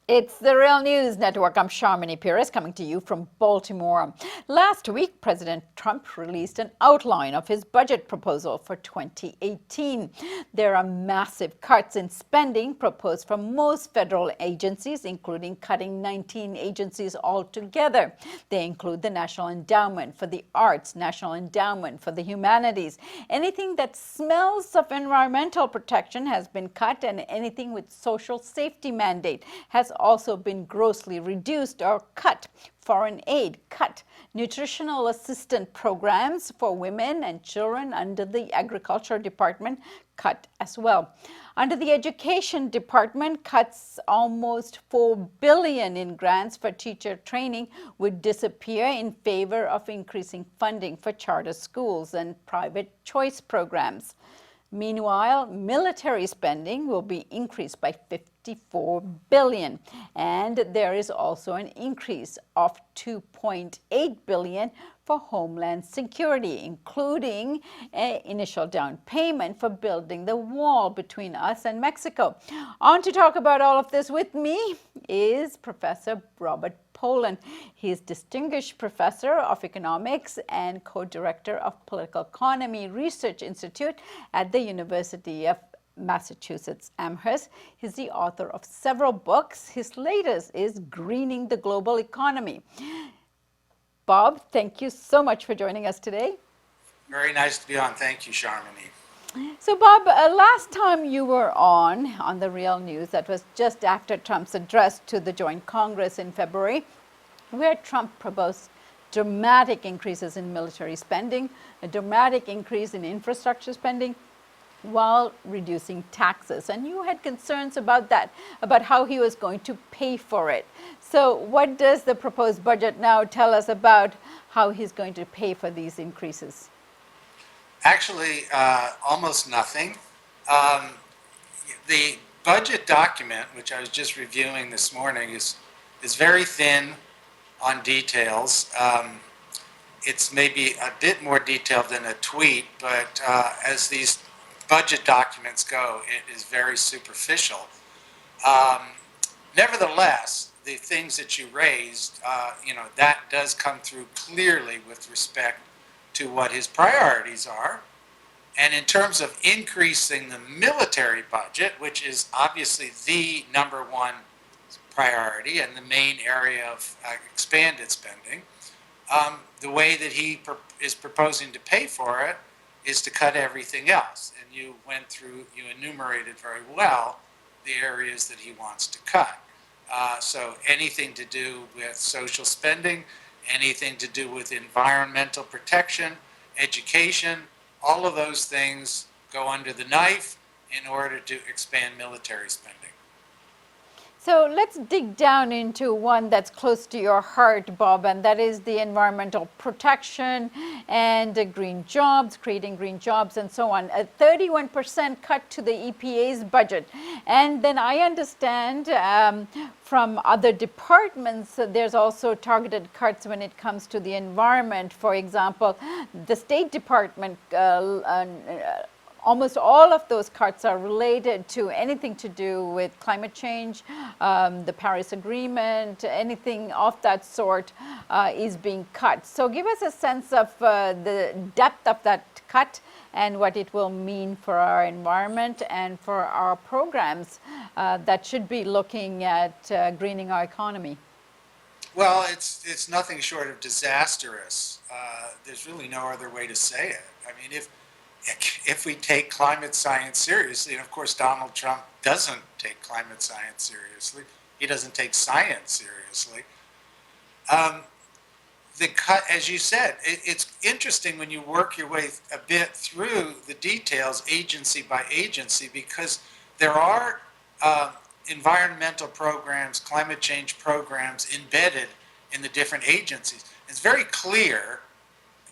It's the Real News Network. I'm Sharmini Peres coming to you from Baltimore. Last week, President Trump released an outline of his budget proposal for 2018. There are massive cuts in spending proposed for most federal agencies, including cutting 19 agencies altogether. They include the National Endowment for the Arts, National Endowment for the Humanities. Anything that smells of environmental protection has been cut, and anything with social safety mandate has also been grossly reduced or cut. Foreign aid cut. Nutritional assistance programs for women and children under the Agriculture Department cut as well. Under the Education Department, cuts almost $4 billion in grants for teacher training would disappear in favor of increasing funding for charter schools and private choice programs. Meanwhile, military spending will be increased by $54 billion, and there is also an increase of $2.8 billion for Homeland Security, including an initial down payment for building the wall between us and Mexico. On to talk about all of this with me is Professor Robert Pollin. He is Distinguished Professor of Economics and Co-Director of Political Economy Research Institute at the University of Massachusetts Amherst. He's the author of several books. His latest is Greening the Global Economy. Bob, thank you so much for joining us today. Very nice to be on. Thank you, Sharmini. So, Bob, last time you were on the Real News, that was just after Trump's address to the Joint Congress in February, where Trump proposed dramatic increases in military spending, a dramatic increase in infrastructure spending, while reducing taxes. And you had concerns about that, about how he was going to pay for it. So what does the proposed budget now tell us about how he's going to pay for these increases? Actually, almost nothing. The budget document, which I was just reviewing this morning, is very thin on details. It's maybe a bit more detailed than a tweet, but as these budget documents go, it is very superficial. Nevertheless, the things that you raised, that does come through clearly with respect to what his priorities are. And in terms of increasing the military budget, which is obviously the number one priority and the main area of expanded spending, the way that he is proposing to pay for it is to cut everything else. And you enumerated very well the areas that he wants to cut. So anything to do with social spending, anything to do with environmental protection, education, all of those things go under the knife in order to expand military spending. So let's dig down into one that's close to your heart, Bob, and that is the environmental protection and green jobs, creating green jobs and so on. A 31% cut to the EPA's budget. And then I understand from other departments, there's also targeted cuts when it comes to the environment. For example, the State Department almost all of those cuts are related to anything to do with climate change, the Paris Agreement, anything of that sort is being cut. So give us a sense of the depth of that cut and what it will mean for our environment and for our programs that should be looking at greening our economy. Well, it's nothing short of disastrous. There's really no other way to say it. I mean, if we take climate science seriously, and of course Donald Trump doesn't take climate science seriously, he doesn't take science seriously. The cut, as you said, it's interesting when you work your way a bit through the details agency by agency, because there are environmental programs, climate change programs embedded in the different agencies. It's very clear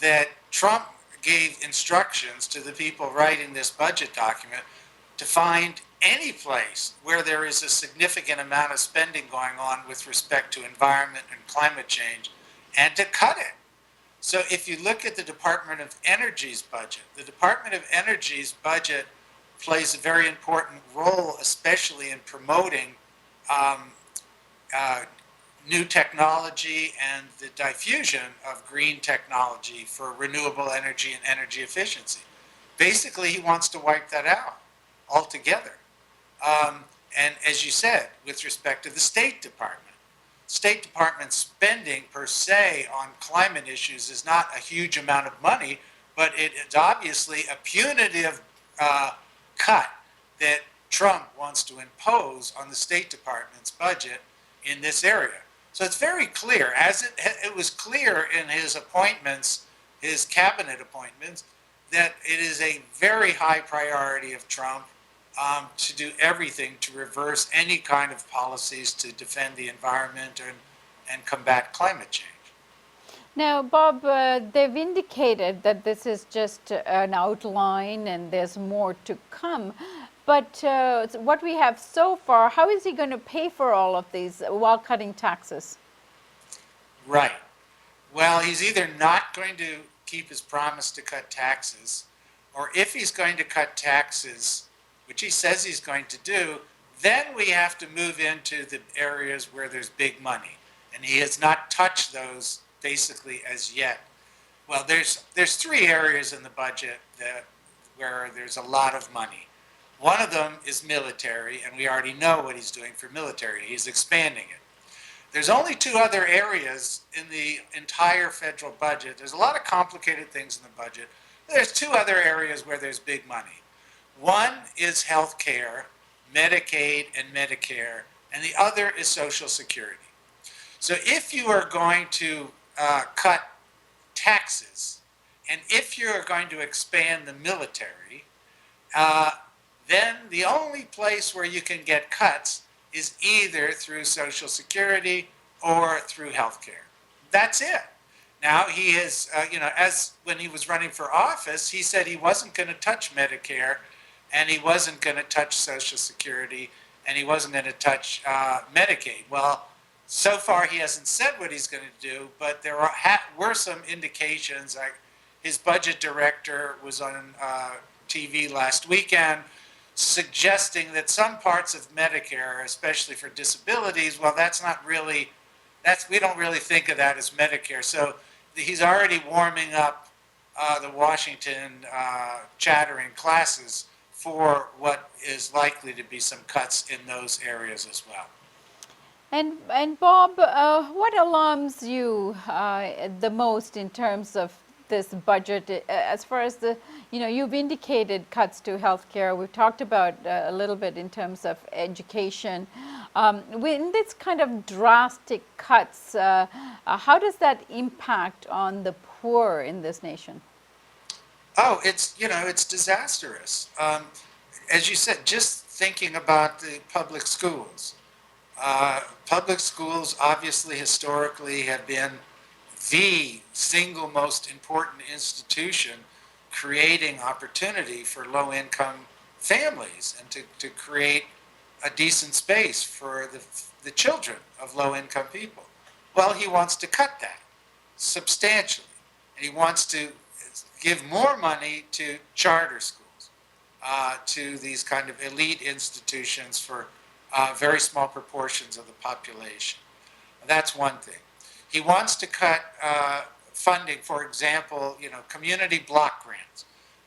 that Trump gave instructions to the people writing this budget document to find any place where there is a significant amount of spending going on with respect to environment and climate change, and to cut it. So if you look at the Department of Energy's budget, the Department of Energy's budget plays a very important role, especially in promoting new technology and the diffusion of green technology for renewable energy and energy efficiency. Basically, he wants to wipe that out altogether. And as you said, with respect to the State Department spending per se on climate issues is not a huge amount of money, but it is obviously a punitive cut that Trump wants to impose on the State Department's budget in this area. So it's very clear, as it was clear in his appointments, his cabinet appointments, that it is a very high priority of Trump to do everything to reverse any kind of policies to defend the environment and combat climate change. Now, Bob, they've indicated that this is just an outline and there's more to come. But what we have so far, how is he going to pay for all of these while cutting taxes? Right. Well, he's either not going to keep his promise to cut taxes, or if he's going to cut taxes, which he says he's going to do, then we have to move into the areas where there's big money. And he has not touched those basically as yet. Well, there's three areas in the budget where there's a lot of money. One of them is military, and we already know what he's doing for military. He's expanding it. There's only two other areas in the entire federal budget. There's a lot of complicated things in the budget. There's two other areas where there's big money. One is health care, Medicaid and Medicare, and the other is Social Security. So if you are going to cut taxes, and if you're going to expand the military, then the only place where you can get cuts is either through Social Security or through health care. That's it. Now, he is, as when he was running for office, he said he wasn't going to touch Medicare, and he wasn't going to touch Social Security, and he wasn't going to touch Medicaid. Well, so far he hasn't said what he's going to do, but there were some indications. His budget director was on TV last weekend suggesting that some parts of Medicare, especially for disabilities, well, we don't really think of that as Medicare. So he's already warming up the Washington chattering classes for what is likely to be some cuts in those areas as well. And Bob, what alarms you the most in terms of this budget, as far as you've indicated cuts to healthcare. We've talked about a little bit in terms of education. When this kind of drastic cuts, how does that impact on the poor in this nation? Oh, it's disastrous. As you said, just thinking about the public schools. Public schools obviously historically have been the single most important institution creating opportunity for low-income families and to create a decent space for the children of low-income people. Well, he wants to cut that substantially, and he wants to give more money to charter schools, to these kind of elite institutions for very small proportions of the population. That's one thing. He wants to cut funding, for example, community block grants.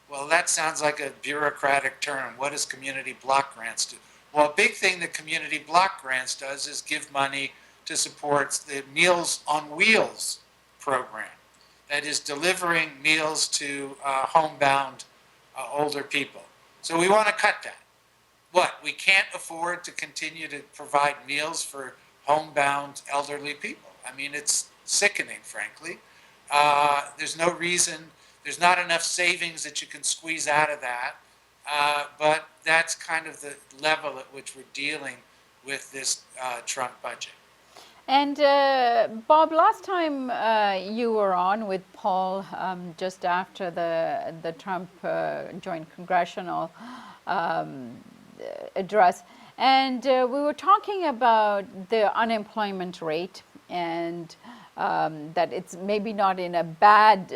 Well, that sounds like a bureaucratic term. What does community block grants do? Well, a big thing that community block grants does is give money to support the Meals on Wheels program. That is delivering meals to homebound older people. So we want to cut that. What? We can't afford to continue to provide meals for homebound elderly people. I mean, it's sickening, frankly. There's no reason, there's not enough savings that you can squeeze out of that. But that's kind of the level at which we're dealing with this Trump budget. And Bob, last time you were on with Paul just after the Trump joint congressional address, and we were talking about the unemployment rate and that it's maybe not in a bad,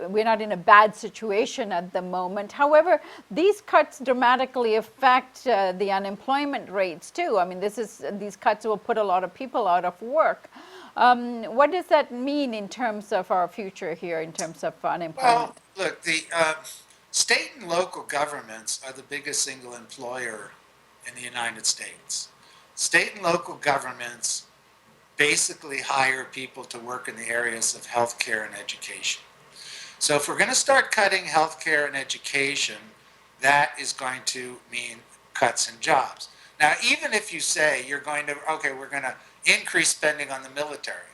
we're not in a bad situation at the moment. However, these cuts dramatically affect the unemployment rates too. I mean, these cuts will put a lot of people out of work. What does that mean in terms of our future here, in terms of unemployment? Well, look, the state and local governments are the biggest single employer in the United States. State and local governments basically hire people to work in the areas of healthcare and education. So if we're going to start cutting healthcare and education, that is going to mean cuts in jobs. Now, even if you say you're going to, okay, we're going to increase spending on the military.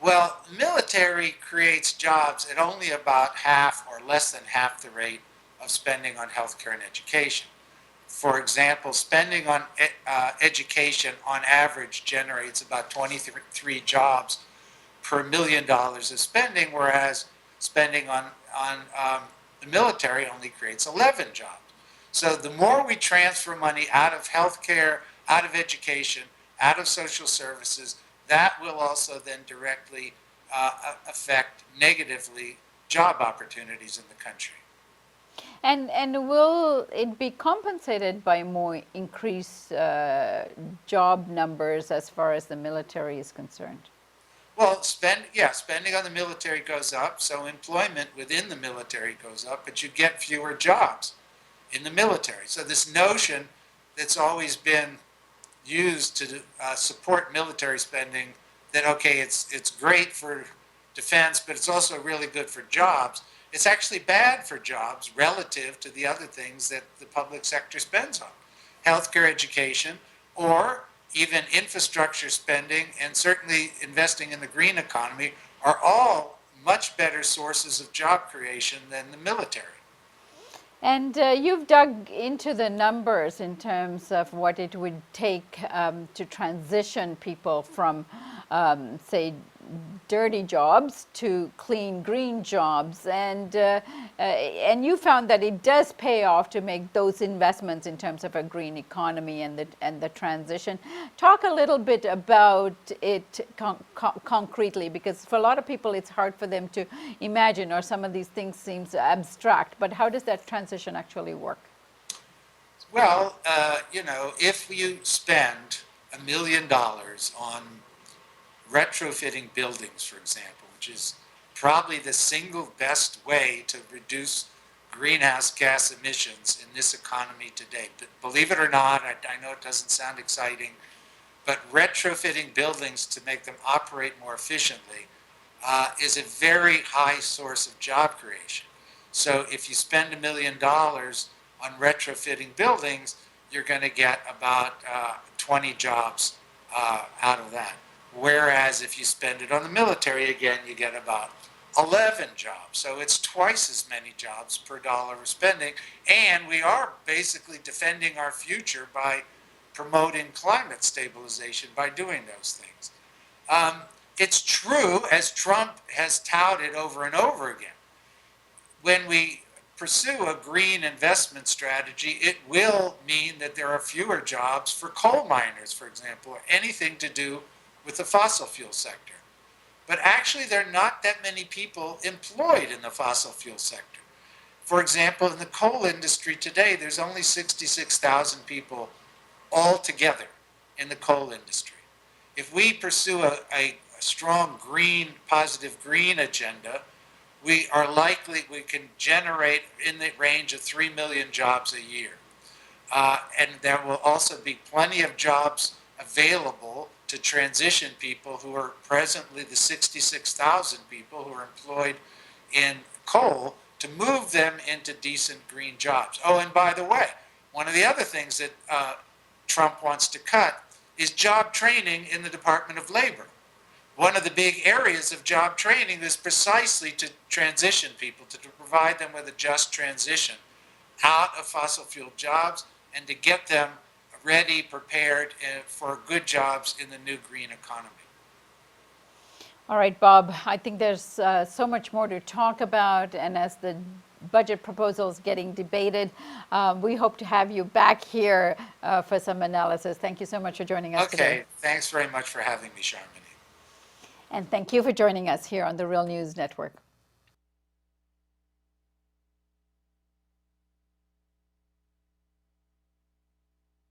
Well, military creates jobs at only about half or less than half the rate of spending on healthcare and education. For example, spending on education on average generates about 23 jobs per $1 million of spending, whereas spending on the military only creates 11 jobs. So the more we transfer money out of healthcare, out of education, out of social services, that will also then directly affect negatively job opportunities in the country. And will it be compensated by more increased job numbers as far as the military is concerned? Well, spending on the military goes up, so employment within the military goes up, but you get fewer jobs in the military. So this notion that's always been used to support military spending, that okay, it's great for defense, but it's also really good for jobs. It's actually bad for jobs relative to the other things that the public sector spends on. Healthcare, education, or even infrastructure spending, and certainly investing in the green economy are all much better sources of job creation than the military. And you've dug into the numbers in terms of what it would take to transition people from, say, dirty jobs to clean green jobs, and you found that it does pay off to make those investments in terms of a green economy and the transition. Talk a little bit about it concretely, because for a lot of people it's hard for them to imagine, or some of these things seems abstract. But how does that transition actually work? Well, if you spend $1 million on retrofitting buildings, for example, which is probably the single best way to reduce greenhouse gas emissions in this economy today. But believe it or not, I know it doesn't sound exciting, but retrofitting buildings to make them operate more efficiently is a very high source of job creation. So if you spend $1 million on retrofitting buildings, you're going to get about 20 jobs out of that. Whereas if you spend it on the military, again, you get about 11 jobs. So it's twice as many jobs per dollar we're spending. And we are basically defending our future by promoting climate stabilization by doing those things. It's true, as Trump has touted over and over again, when we pursue a green investment strategy, it will mean that there are fewer jobs for coal miners, for example, or anything to do with the fossil fuel sector. But actually, there are not that many people employed in the fossil fuel sector. For example, in the coal industry today, there's only 66,000 people altogether in the coal industry. If we pursue a strong green, positive green agenda, we can generate in the range of 3 million jobs a year. And there will also be plenty of jobs available to transition people who are presently the 66,000 people who are employed in coal, to move them into decent green jobs. Oh, and by the way, one of the other things that Trump wants to cut is job training in the Department of Labor. One of the big areas of job training is precisely to transition people, to provide them with a just transition out of fossil fuel jobs and to get them ready, prepared for good jobs in the new green economy. All right, Bob, I think there's so much more to talk about, and as the budget proposal is getting debated, we hope to have you back here for some analysis. Thank you so much for joining us today. Okay, thanks very much for having me, Sharmini. And thank you for joining us here on the Real News Network.